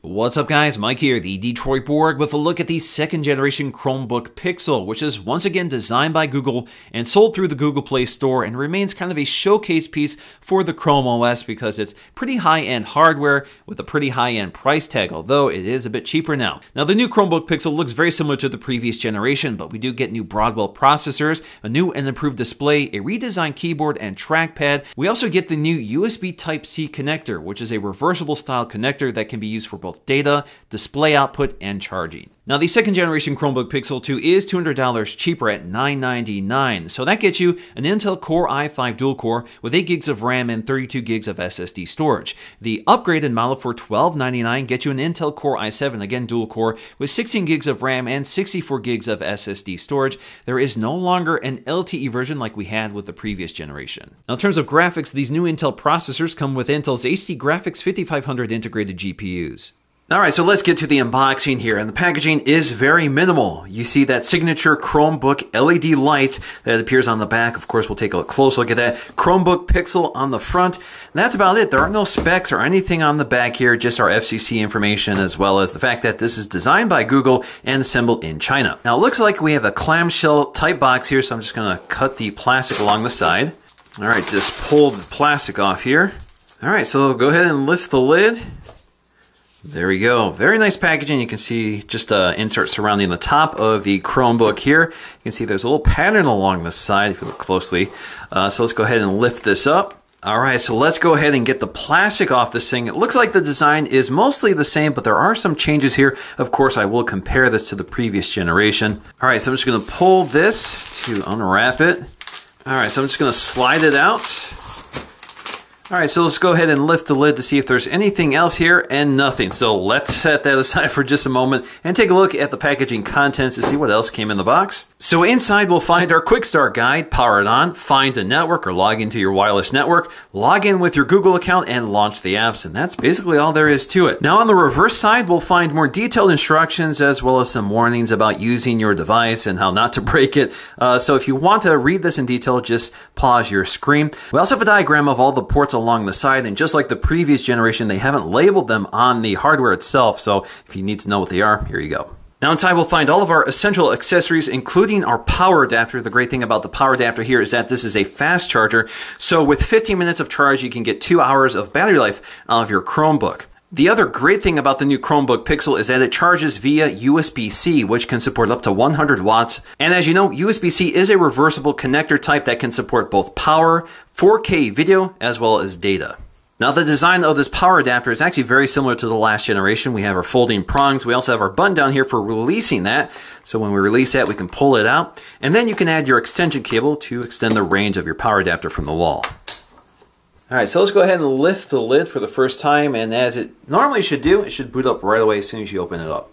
What's up guys, Mike here, the Detroit Borg, with a look at the second generation Chromebook Pixel, which is once again designed by Google and sold through the Google Play Store and remains kind of a showcase piece for the Chrome OS because it's pretty high-end hardware with a pretty high-end price tag, although it is a bit cheaper now. Now the new Chromebook Pixel looks very similar to the previous generation, but we do get new Broadwell processors, a new and improved display, a redesigned keyboard and trackpad. We also get the new USB Type-C connector, which is a reversible style connector that can be used for both data, display output, and charging. Now the second generation Chromebook Pixel 2 is $200 cheaper at $999, so that gets you an Intel Core i5 dual-core with 8 gigs of RAM and 32 gigs of SSD storage. The upgraded model for $1299 gets you an Intel Core i7, again dual-core, with 16 gigs of RAM and 64 gigs of SSD storage. There is no longer an LTE version like we had with the previous generation. Now in terms of graphics, these new Intel processors come with Intel's HD Graphics 5500 integrated GPUs. Alright, so let's get to the unboxing here, and the packaging is very minimal. You see that signature Chromebook LED light that appears on the back. Of course, we'll take a close look at that. Chromebook Pixel on the front. And that's about it. There are no specs or anything on the back here, just our FCC information, as well as the fact that this is designed by Google and assembled in China. Now, it looks like we have a clamshell type box here, so I'm just going to cut the plastic along the side. Alright, just pull the plastic off here. Alright, so go ahead and lift the lid. There we go. Very nice packaging. You can see just insert surrounding the top of the Chromebook here. You can see there's a little pattern along the side if you look closely. So let's go ahead and lift this up. All right, so let's go ahead and get the plastic off this thing. It looks like the design is mostly the same, but there are some changes here. Of course, I will compare this to the previous generation. All right, so I'm just going to pull this to unwrap it. All right, so I'm just going to slide it out. Alright, so let's go ahead and lift the lid to see if there's anything else here, and nothing. So let's set that aside for just a moment and take a look at the packaging contents to see what else came in the box. So inside we'll find our quick start guide, power it on, find a network or log into your wireless network, log in with your Google account and launch the apps, and that's basically all there is to it. Now on the reverse side we'll find more detailed instructions as well as some warnings about using your device and how not to break it. So if you want to read this in detail, just pause your screen. We also have a diagram of all the ports along the side, and just like the previous generation, they haven't labeled them on the hardware itself, so if you need to know what they are, here you go. Now inside we'll find all of our essential accessories, including our power adapter. The great thing about the power adapter here is that this is a fast charger, so with 15 minutes of charge you can get 2 hours of battery life out of your Chromebook. The other great thing about the new Chromebook Pixel is that it charges via USB-C, which can support up to 100 watts. And as you know, USB-C is a reversible connector type that can support both power, 4K video, as well as data. Now the design of this power adapter is actually very similar to the last generation. We have our folding prongs. We also have our button down here for releasing that. So when we release that, we can pull it out. And then you can add your extension cable to extend the range of your power adapter from the wall. Alright, so let's go ahead and lift the lid for the first time, and as it normally should do, it should boot up right away as soon as you open it up.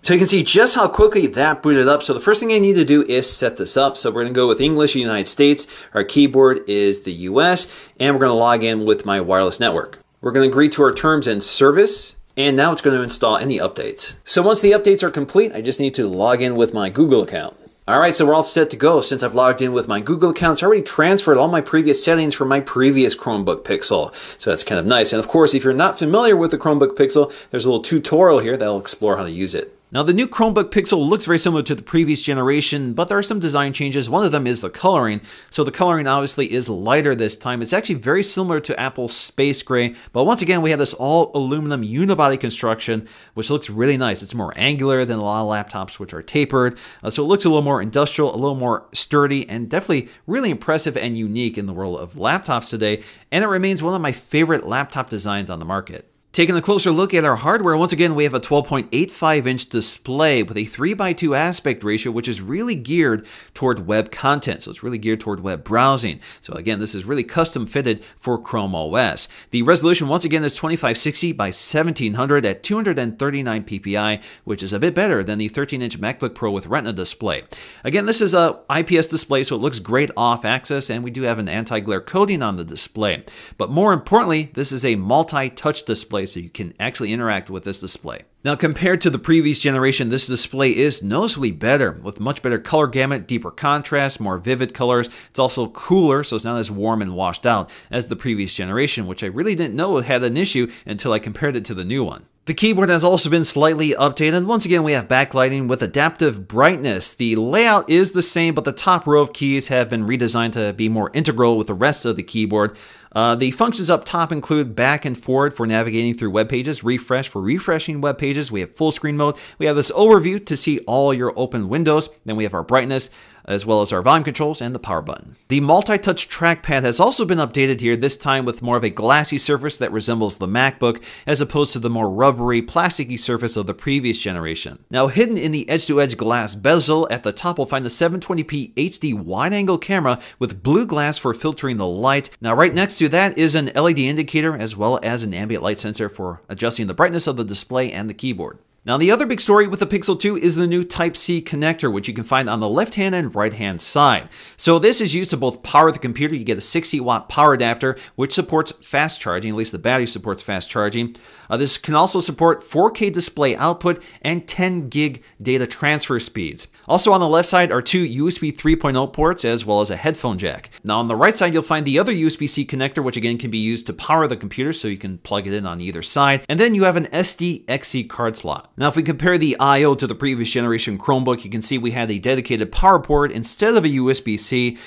So you can see just how quickly that booted up. So the first thing I need to do is set this up. So we're going to go with English, United States. Our keyboard is the US, and we're going to log in with my wireless network. We're going to agree to our terms and service, and now it's going to install any updates. So once the updates are complete, I just need to log in with my Google account. Alright, so we're all set to go. Since I've logged in with my Google account, it's already transferred all my previous settings from my previous Chromebook Pixel. So that's kind of nice. And of course, if you're not familiar with the Chromebook Pixel, there's a little tutorial here that'll explore how to use it. Now the new Chromebook Pixel looks very similar to the previous generation, but there are some design changes. One of them is the coloring. So the coloring obviously is lighter this time. It's actually very similar to Apple's Space Gray, but once again we have this all aluminum unibody construction, which looks really nice. It's more angular than a lot of laptops which are tapered. So it looks a little more industrial, a little more sturdy, and definitely really impressive and unique in the world of laptops today. And it remains one of my favorite laptop designs on the market. Taking a closer look at our hardware, once again, we have a 12.85-inch display with a 3:2 aspect ratio, which is really geared toward web content. So it's really geared toward web browsing. So again, this is really custom fitted for Chrome OS. The resolution, once again, is 2560 by 1700 at 239 ppi, which is a bit better than the 13-inch MacBook Pro with Retina display. Again, this is a IPS display, so it looks great off axis, and we do have an anti-glare coating on the display. But more importantly, this is a multi-touch display. so you can actually interact with this display. Now, compared to the previous generation, this display is noticeably better, with much better color gamut, deeper contrast, more vivid colors. It's also cooler, so it's not as warm and washed out as the previous generation, which I really didn't know had an issue until I compared it to the new one. The keyboard has also been slightly updated. Once again, we have backlighting with adaptive brightness. The layout is the same, but the top row of keys have been redesigned to be more integral with the rest of the keyboard. The functions up top include back and forward for navigating through web pages, refresh for refreshing web pages. We have full screen mode. We have this overview to see all your open windows. Then we have our brightness, as well as our volume controls and the power button. The multi-touch trackpad has also been updated here, this time with more of a glassy surface that resembles the MacBook, as opposed to the more rubbery, plasticky surface of the previous generation. Now, hidden in the edge-to-edge glass bezel at the top, we'll find the 720p HD wide-angle camera with blue glass for filtering the light. Now, right next to that is an LED indicator, as well as an ambient light sensor for adjusting the brightness of the display and the keyboard. Now, the other big story with the Pixel 2 is the new Type-C connector, which you can find on the left-hand and right-hand side. So this is used to both power the computer. You get a 60-watt power adapter, which supports fast charging. At least the battery supports fast charging. This can also support 4K display output and 10 gig data transfer speeds. Also on the left side are two USB 3.0 ports, as well as a headphone jack. Now on the right side, you'll find the other USB-C connector, which again can be used to power the computer, so you can plug it in on either side. And then you have an SD-XC card slot. Now, if we compare the I/O to the previous generation Chromebook, you can see we had a dedicated power port instead of a USB-C.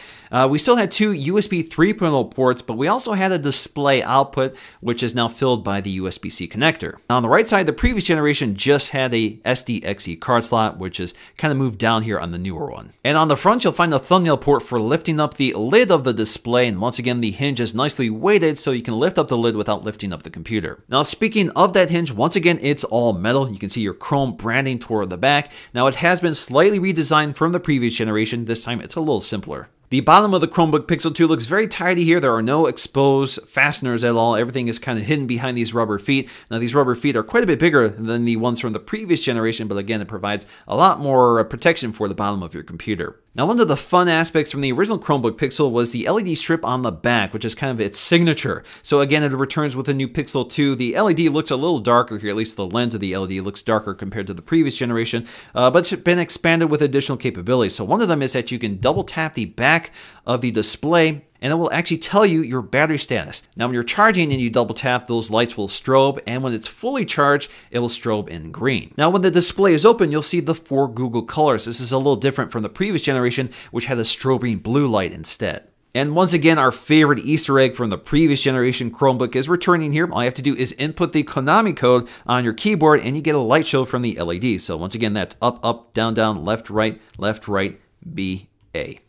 We still had two USB 3.0 ports, but we also had a display output, which is now filled by the USB-C connector. Now, on the right side, the previous generation just had a SD-XC card slot, which is kind of moved down here on the newer one. And on the front, you'll find the thumbnail port for lifting up the lid of the display. And once again, the hinge is nicely weighted, so you can lift up the lid without lifting up the computer. Now, speaking of that hinge, once again, it's all metal. You can see your Chrome branding toward the back. Now, it has been slightly redesigned from the previous generation. This time, it's a little simpler. The bottom of the Chromebook Pixel 2 looks very tidy here. There are no exposed fasteners at all. Everything is kind of hidden behind these rubber feet. Now, these rubber feet are quite a bit bigger than the ones from the previous generation, but again, it provides a lot more protection for the bottom of your computer. Now, one of the fun aspects from the original Chromebook Pixel was the LED strip on the back, which is kind of its signature. So again, it returns with the new Pixel 2. The LED looks a little darker here, at least the lens of the LED looks darker compared to the previous generation, but it's been expanded with additional capabilities. So one of them is that you can double tap the back of the display, and it will actually tell you your battery status. Now, when you're charging and you double tap, those lights will strobe, and when it's fully charged, it will strobe in green. Now, when the display is open, you'll see the 4 Google colors. This is a little different from the previous generation, which had a strobing blue light instead. And once again, our favorite Easter egg from the previous generation Chromebook is returning here. All you have to do is input the Konami code on your keyboard, and you get a light show from the LED. So once again, that's up, up, down, down, left, right, B, A.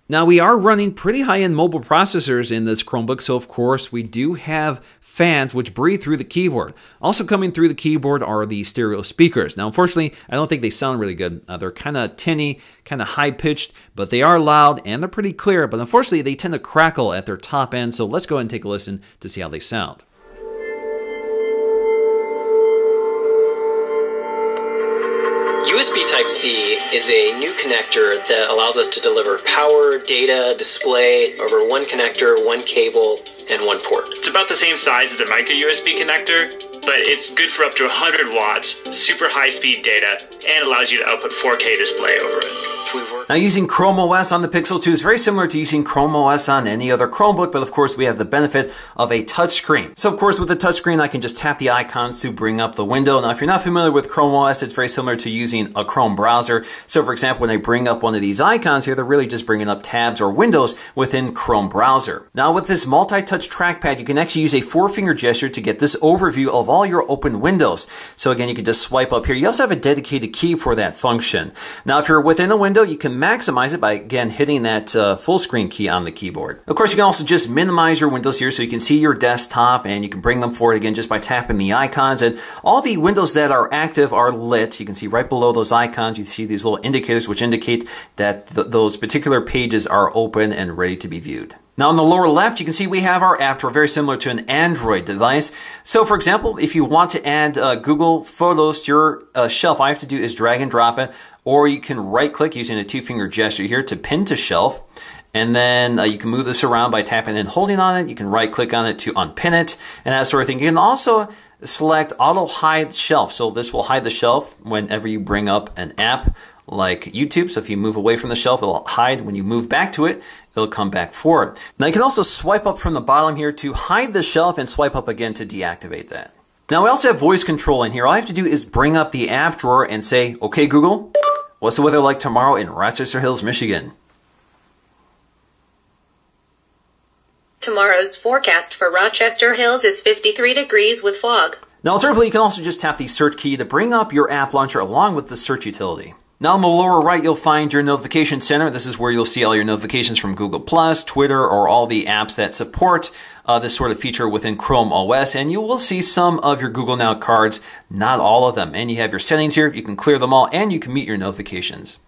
Now, we are running pretty high-end mobile processors in this Chromebook, so of course we do have fans which breathe through the keyboard. Also coming through the keyboard are the stereo speakers. Now, unfortunately, I don't think they sound really good. They're kind of tinny, kind of high-pitched, but they are loud and they're pretty clear, but unfortunately they tend to crackle at their top end, so let's go ahead and take a listen to see how they sound. USB Type-C is a new connector that allows us to deliver power, data, display over one connector, one cable, and one port. It's about the same size as a micro USB connector, but it's good for up to 100 watts, super high-speed data, and allows you to output 4K display over it. Now, using Chrome OS on the Pixel 2 is very similar to using Chrome OS on any other Chromebook, but of course we have the benefit of a touchscreen. So of course with the touchscreen I can just tap the icons to bring up the window. Now, if you're not familiar with Chrome OS, it's very similar to using a Chrome browser. So for example, when I bring up one of these icons here, they're really just bringing up tabs or windows within Chrome browser. Now, with this multi-touch trackpad, you can actually use a 4-finger gesture to get this overview of all your open windows. So again, you can just swipe up here. You also have a dedicated key for that function. Now, if you're within a window, you can maximize it by, again, hitting that full screen key on the keyboard. Of course, you can also just minimize your windows here so you can see your desktop, and you can bring them forward again just by tapping the icons. And all the windows that are active are lit. You can see right below those icons, you see these little indicators which indicate that those particular pages are open and ready to be viewed. Now, on the lower left, you can see we have our app drawer, very similar to an Android device. So, for example, if you want to add Google Photos to your shelf, all you have to do is drag and drop it, or you can right-click using a 2-finger gesture here to pin to shelf. And then you can move this around by tapping and holding on it. You can right-click on it to unpin it, and that sort of thing. You can also select Auto Hide Shelf. So this will hide the shelf whenever you bring up an app like YouTube. So if you move away from the shelf, it'll hide. When you move back to it, it'll come back forward. Now you can also swipe up from the bottom here to hide the shelf and swipe up again to deactivate that. Now we also have voice control in here. All I have to do is bring up the app drawer and say, okay, Google, what's the weather like tomorrow in Rochester Hills, Michigan? Tomorrow's forecast for Rochester Hills is 53 degrees with fog. Now alternatively, you can also just tap the search key to bring up your app launcher along with the search utility. Now in the lower right, you'll find your notification center. This is where you'll see all your notifications from Google+, Twitter, or all the apps that support this sort of feature within Chrome OS. And you will see some of your Google Now cards, not all of them. And you have your settings here. You can clear them all, and you can mute your notifications.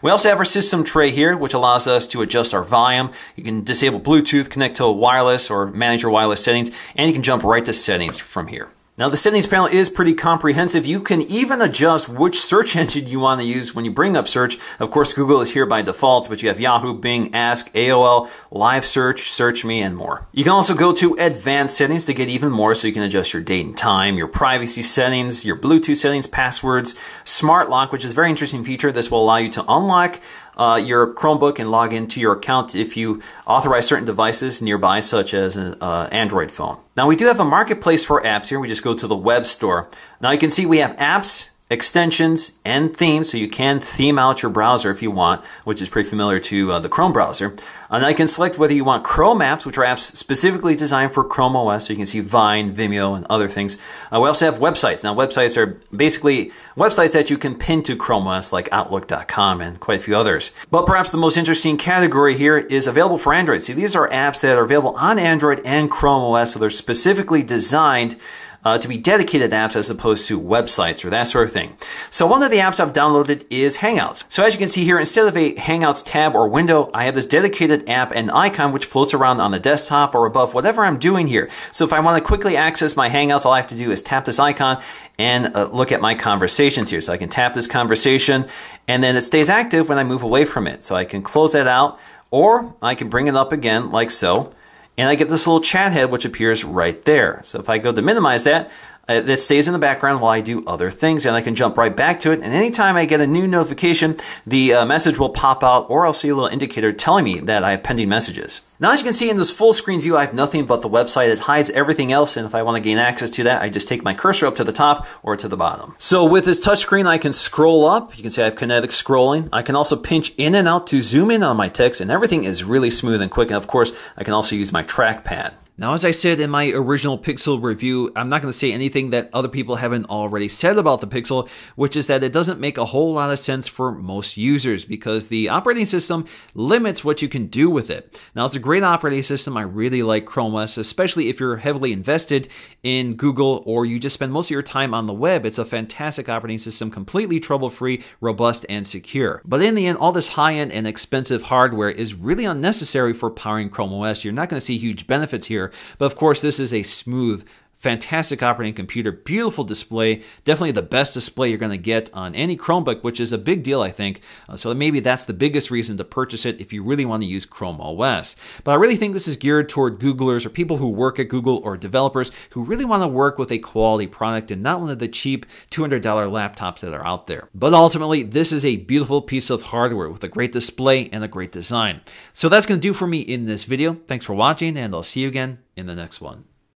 We also have our system tray here, which allows us to adjust our volume. You can disable Bluetooth, connect to a wireless, or manage your wireless settings, and you can jump right to settings from here. Now the settings panel is pretty comprehensive. You can even adjust which search engine you want to use when you bring up search. Of course, Google is here by default, but you have Yahoo, Bing, Ask, AOL, Live Search, Search Me, and more. You can also go to advanced settings to get even more, so you can adjust your date and time, your privacy settings, your Bluetooth settings, passwords, Smart Lock, which is a very interesting feature. This will allow you to unlock your Chromebook and log into your account if you authorize certain devices nearby, such as an Android phone. Now we do have a marketplace for apps here. We just go to the web store. Now you can see we have apps, extensions, and themes, so you can theme out your browser if you want, which is pretty familiar to the Chrome browser. Now you can select whether you want Chrome apps, which are apps specifically designed for Chrome OS, so you can see Vine, Vimeo, and other things. We also have websites. Now websites are basically websites that you can pin to Chrome OS, like Outlook.com and quite a few others. But perhaps the most interesting category here is available for Android. See, these are apps that are available on Android and Chrome OS, so they're specifically designed to be dedicated apps as opposed to websites or that sort of thing. So one of the apps I've downloaded is Hangouts. So as you can see here, instead of a Hangouts tab or window, I have this dedicated app and icon which floats around on the desktop or above whatever I'm doing here. So if I want to quickly access my Hangouts, all I have to do is tap this icon and look at my conversations here. So I can tap this conversation and then it stays active when I move away from it. So I can close that out, or I can bring it up again like so. And I get this little chat head which appears right there. So if I go to minimize that, that stays in the background while I do other things, and I can jump right back to it. And anytime I get a new notification, the message will pop out, or I'll see a little indicator telling me that I have pending messages. Now, as you can see in this full screen view, I have nothing but the website. It hides everything else, and if I want to gain access to that, I just take my cursor up to the top or to the bottom. So with this touchscreen, I can scroll up. You can see I have kinetic scrolling. I can also pinch in and out to zoom in on my text, and everything is really smooth and quick. And of course, I can also use my trackpad. Now, as I said in my original Pixel review, I'm not going to say anything that other people haven't already said about the Pixel, which is that it doesn't make a whole lot of sense for most users because the operating system limits what you can do with it. Now, it's a great operating system. I really like Chrome OS, especially if you're heavily invested in Google or you just spend most of your time on the web. It's a fantastic operating system, completely trouble-free, robust, and secure. But in the end, all this high-end and expensive hardware is really unnecessary for powering Chrome OS. You're not going to see huge benefits here. But of course, this is a smooth, fantastic operating computer, beautiful display, definitely the best display you're going to get on any Chromebook, which is a big deal, I think. So maybe that's the biggest reason to purchase it if you really want to use Chrome OS. But I really think this is geared toward Googlers or people who work at Google or developers who really want to work with a quality product and not one of the cheap $200 laptops that are out there. But ultimately, this is a beautiful piece of hardware with a great display and a great design. So that's going to do for me in this video. Thanks for watching, and I'll see you again in the next one.